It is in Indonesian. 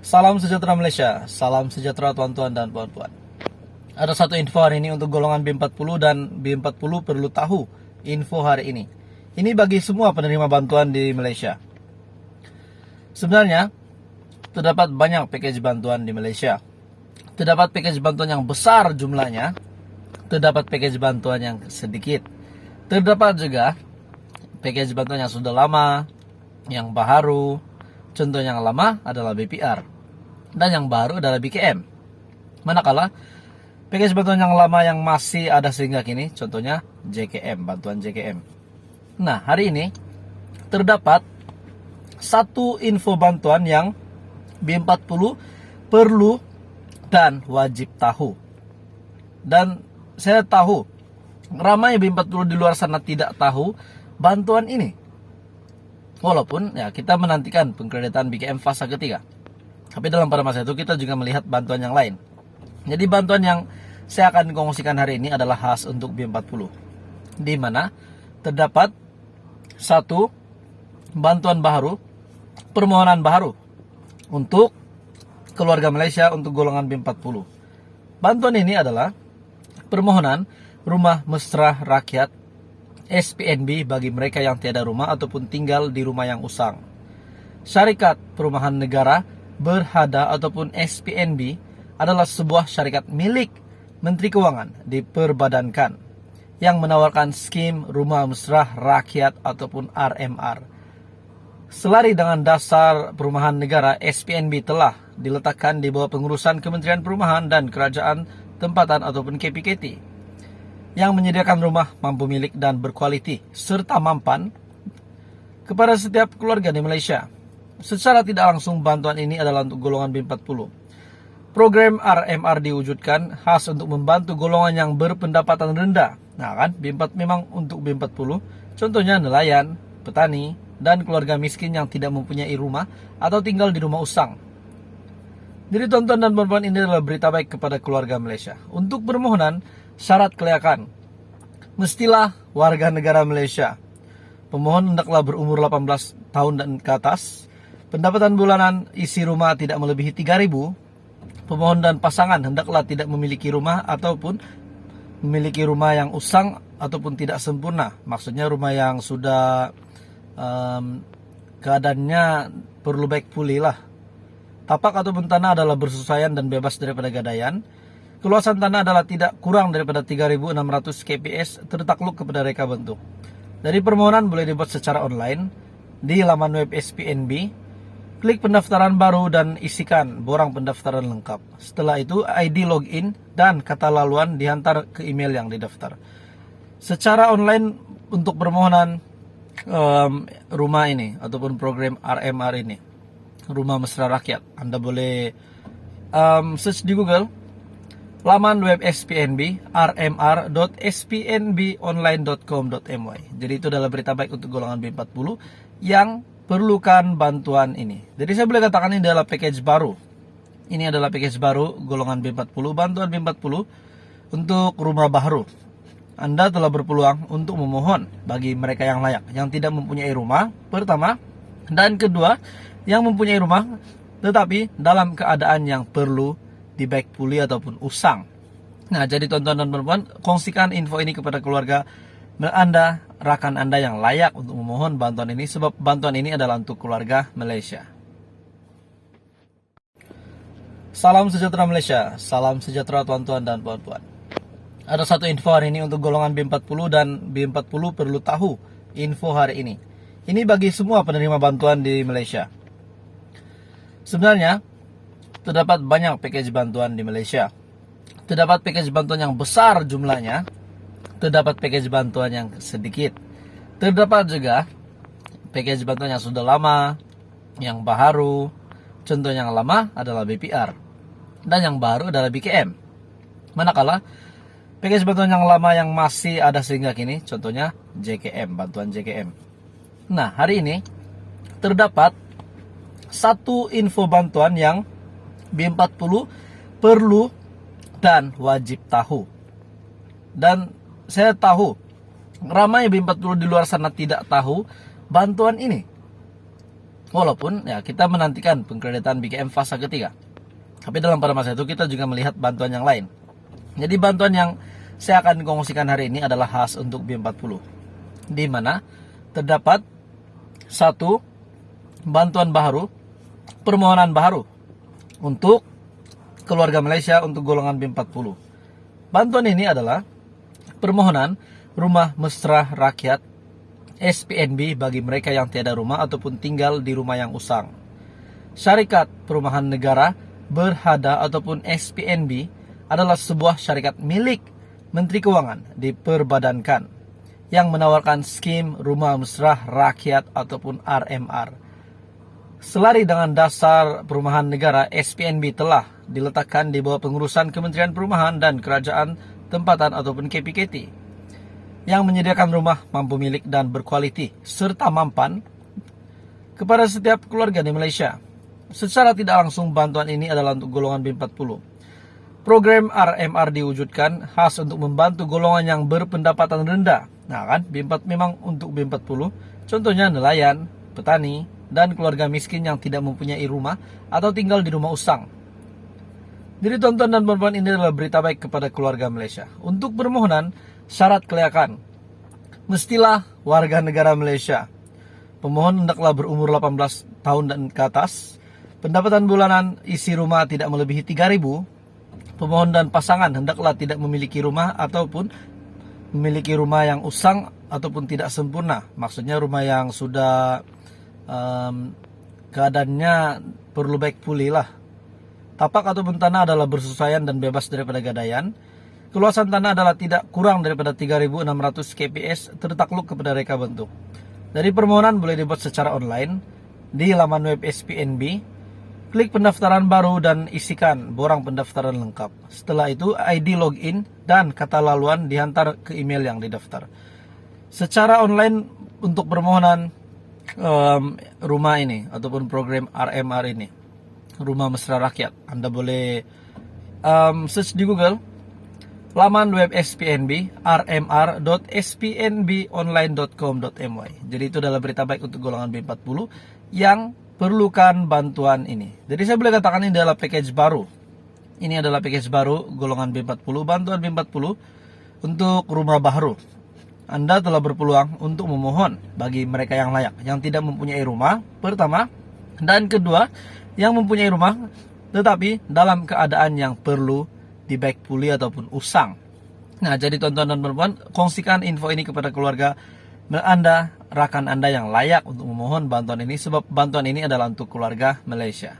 Salam sejahtera Malaysia, salam sejahtera tuan-tuan dan puan-puan. Ada satu info hari ini untuk golongan B40 dan B40 perlu tahu info hari ini. Ini bagi semua penerima bantuan di Malaysia. Sebenarnya, terdapat banyak package bantuan di Malaysia. Terdapat package bantuan yang besar jumlahnya, terdapat package bantuan yang sedikit. Terdapat juga package bantuan yang sudah lama, yang baru. Contoh yang lama adalah BPR dan yang baru adalah BKM. Manakala package bantuan yang lama yang masih ada sehingga kini contohnya JKM, bantuan JKM. Nah, hari ini terdapat satu info bantuan yang B40 perlu dan wajib tahu. Dan saya tahu ramai B40 di luar sana tidak tahu bantuan ini. Walaupun ya kita menantikan pengkreditan BKM fase ketiga. Tapi dalam pada masa itu kita juga melihat bantuan yang lain. Jadi bantuan yang saya akan kongsikan hari ini adalah khas untuk B40. Di mana terdapat satu bantuan baru, permohonan baru untuk keluarga Malaysia untuk golongan B40. Bantuan ini adalah permohonan rumah mesra rakyat SPNB bagi mereka yang tiada rumah ataupun tinggal di rumah yang usang. Syarikat Perumahan Negara Berhada ataupun SPNB adalah sebuah syarikat milik Menteri Kewangan diperbadankan yang menawarkan skim rumah mesra rakyat ataupun RMR. Selari dengan dasar Perumahan Negara, SPNB telah diletakkan di bawah pengurusan Kementerian Perumahan dan Kerajaan Tempatan ataupun KPKT. Yang menyediakan rumah mampu milik dan berkualiti serta mampan kepada setiap keluarga di Malaysia. Secara tidak langsung bantuan ini adalah untuk golongan B40. Program RMR diwujudkan khas untuk membantu golongan yang berpendapatan rendah. Nah kan, B4 memang untuk B40. Contohnya nelayan, petani, dan keluarga miskin yang tidak mempunyai rumah atau tinggal di rumah usang. Jadi tonton dan puan-puan, ini adalah berita baik kepada keluarga Malaysia. Untuk permohonan syarat kelayakan, mestilah warga negara Malaysia. Pemohon hendaklah berumur 18 tahun dan ke atas. Pendapatan bulanan isi rumah tidak melebihi 3.000. Pemohon dan pasangan hendaklah tidak memiliki rumah ataupun memiliki rumah yang usang ataupun tidak sempurna. Maksudnya rumah yang sudah keadaannya perlu baik pulih lah. Tapak ataupun tanah adalah bersesuaian dan bebas daripada gadaian. Keluasan tanah adalah tidak kurang daripada 3.600 kps tertakluk kepada reka bentuk. Dari permohonan boleh dibuat secara online di laman web SPNB. Klik pendaftaran baru dan isikan borang pendaftaran lengkap. Setelah itu ID login dan kata laluan dihantar ke email yang didaftar. Secara online untuk permohonan rumah ini ataupun program RMR ini, Rumah Mesra Rakyat, Anda boleh search di Google laman web SPNB rmr.spnbonline.com.my. Jadi itu adalah berita baik untuk golongan B40 yang perlukan bantuan ini. Jadi saya boleh katakan ini adalah package baru. Ini adalah package baru golongan B40, bantuan B40 untuk rumah baru. Anda telah berpeluang untuk memohon bagi mereka yang layak, yang tidak mempunyai rumah, pertama, dan kedua, yang mempunyai rumah tetapi dalam keadaan yang perlu di baik pulih ataupun usang. Nah, jadi tonton dan perempuan, kongsikan info ini kepada keluarga Anda, rakan Anda yang layak untuk memohon bantuan ini, sebab bantuan ini adalah untuk keluarga Malaysia. Salam sejahtera Malaysia, salam sejahtera tuan-tuan dan puan-puan. Ada satu info hari ini untuk golongan B40 dan B40 perlu tahu info hari ini. Ini bagi semua penerima bantuan di Malaysia. Sebenarnya terdapat banyak package bantuan di Malaysia. Terdapat package bantuan yang besar jumlahnya, terdapat package bantuan yang sedikit. Terdapat juga package bantuan yang sudah lama, yang baru. Contoh yang lama adalah BPR dan yang baru adalah BKM. Manakala package bantuan yang lama yang masih ada sehingga kini contohnya JKM, bantuan JKM. Nah, hari ini terdapat satu info bantuan yang B40 perlu dan wajib tahu. Dan saya tahu ramai B40 di luar sana tidak tahu bantuan ini. Walaupun ya kita menantikan pengkreditan BKM fase ketiga. Tapi pada masa itu kita juga melihat bantuan yang lain. Jadi bantuan yang saya akan kongsikan hari ini adalah khas untuk B40. Di mana terdapat satu bantuan baru, permohonan baru untuk keluarga Malaysia untuk golongan B40. Bantuan ini adalah permohonan rumah mesra rakyat SPNB bagi mereka yang tiada rumah ataupun tinggal di rumah yang usang. Syarikat Perumahan Negara Berhada ataupun SPNB adalah sebuah syarikat milik Menteri Keuangan diperbadankan yang menawarkan skim rumah mesra rakyat ataupun RMR. Selari dengan dasar Perumahan Negara, SPNB telah diletakkan di bawah pengurusan Kementerian Perumahan dan Kerajaan Tempatan ataupun KPKT yang menyediakan rumah mampu milik dan berkualiti serta mampan kepada setiap keluarga di Malaysia. Secara tidak langsung bantuan ini adalah untuk golongan B40. Program RMR diwujudkan khas untuk membantu golongan yang berpendapatan rendah. Nah kan, B4 memang untuk B40, contohnya nelayan, petani, dan keluarga miskin yang tidak mempunyai rumah atau tinggal di rumah usang. Jadi tonton dan perempuan ini adalah berita baik kepada keluarga Malaysia. Untuk permohonan, syarat kelayakan mestilah warga negara Malaysia. Pemohon hendaklah berumur 18 tahun dan ke atas. Pendapatan bulanan isi rumah tidak melebihi 3.000. Pemohon dan pasangan hendaklah tidak memiliki rumah ataupun memiliki rumah yang usang ataupun tidak sempurna. Maksudnya rumah yang sudah keadaannya perlu baik pulih lah. Tapak ataupun tanah adalah bersesuaian dan bebas daripada gadaian. Keluasan tanah adalah tidak kurang daripada 3.600 kps tertakluk kepada reka bentuk. Dari permohonan boleh dibuat secara online di laman web SPNB. Klik pendaftaran baru dan isikan borang pendaftaran lengkap. Setelah itu ID login dan kata laluan dihantar ke email yang didaftar. Secara online untuk permohonan rumah ini ataupun program RMR ini, Rumah Mesra Rakyat, Anda boleh search di Google laman web SPNB rmr.spnbonline.com.my. Jadi itu adalah berita baik untuk golongan B40 yang perlukan bantuan ini. Jadi saya boleh katakan ini adalah package baru. Ini adalah package baru golongan B40, bantuan B40 untuk rumah baru. Anda telah berpeluang untuk memohon bagi mereka yang layak, yang tidak mempunyai rumah, pertama, dan kedua, yang mempunyai rumah tetapi dalam keadaan yang perlu di baik pulih ataupun usang. Nah, jadi tonton dan perempuan, kongsikan info ini kepada keluarga Anda, rakan Anda yang layak untuk memohon bantuan ini, sebab bantuan ini adalah untuk keluarga Malaysia.